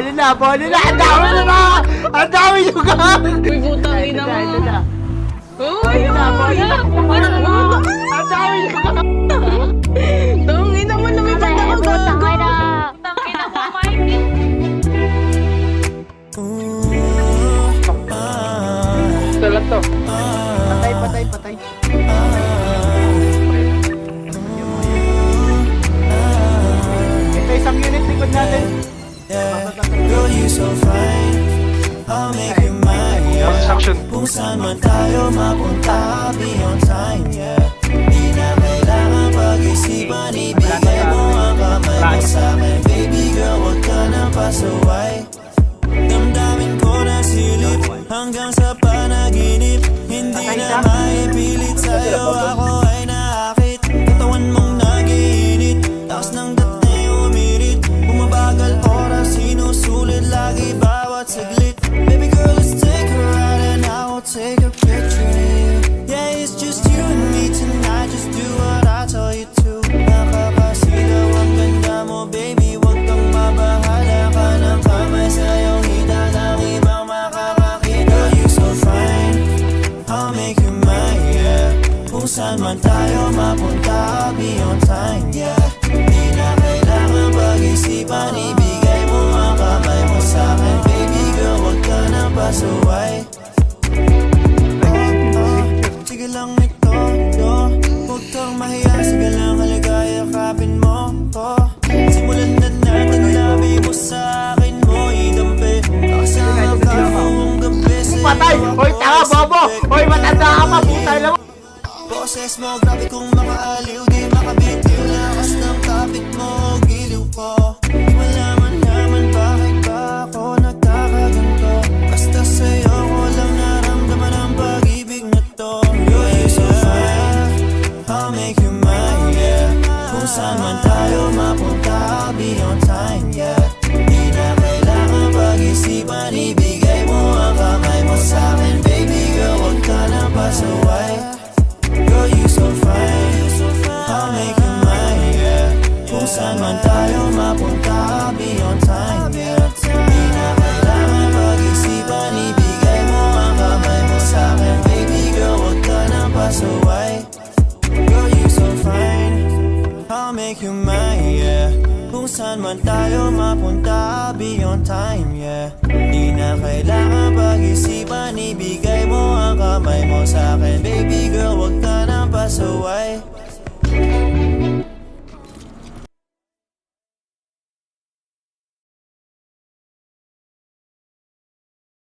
Pwede na, pwede na! Ang dami na na! Ang dami nyo ka! Uy, putang ina mo. Ito na. Uy, Pwede na! Ang dami nyo ka! Tang ina mo, lumipad ako gago. Tangina mo, Mike. Ito lang to. Patay, patay, patay. Ito isang unit likod natin. Girl, you so fine, I'll make you mine, yeah. Kung saan man tayo mapunta, beyond time, yeah. Di na kailangan pag-isipan, ibigay mo ang kamay mo sa'kin. Baby girl, wag ka nang pasaway. Damdamin ko na silip hanggang sa panaginip. Hindi na maipilit sa'yo, ako ay naakit. Katawan mong nagiinit, taos ng datay umirit. Bumabagal oras, sinusulit lagi bawat saglit. Baby girl, let's take a ride and I will take a picture. Yeah, it's just you and me tonight, just do what I tell you to. Nakakasilaw ang ganda mo, baby, wag kang mabahala ka ng kamay sa iyong hita ng ibang makakakita. Girl, you so fine, I'll make you mine, yeah. Kung saan man tayo mapunta, beyond time, yeah. Di na kailangan pag-isipan, ibigay mo ang kamay mo sa'kin. Baby girl, wag ka nang pasaway. Sige lang ito, huwag kang mahiya, sige lang haligaya, yakapin mo ko. Simulan na natin, labi mo sa'kin mo idampi. Kasama ka buong gabi sa'yo. Patay! Hoy, tanga, bobo! Hoy, matanda ka pa! Putay lang! Boses mo, grabe kong makaaliw, di makabitiw. Lakas ng kapit mo, giliw ko. Di malaman naman bakit ba ako nagkakaganto. Basta sa'yo ko lang naramdaman ang pag-ibig na to. Girl, you so fine, I'll make you mine, yeah. Kung saan man tayo mapunta, beyond time, yeah. Di na kailangan pag-isipan, ibigay mo ang kamay mo sa'kin. Baby girl, wag ka nang pasaway. Girl, you so fine, I'll make you mine, yeah. Kung saan man tayo mapunta, beyond time, yeah. Di na kailangan pag-isipan, ibigay mo ang kamay mo sa'kin. Baby girl, wag ka nang pasaway. Girl, you so fine, I'll make you mine, yeah. Kung saan man tayo mapunta, beyond time, yeah. Di na kailangan pag-isipan, ibigay mo ang kamay mo sa'kin. Baby girl, wag ka nang pasaway.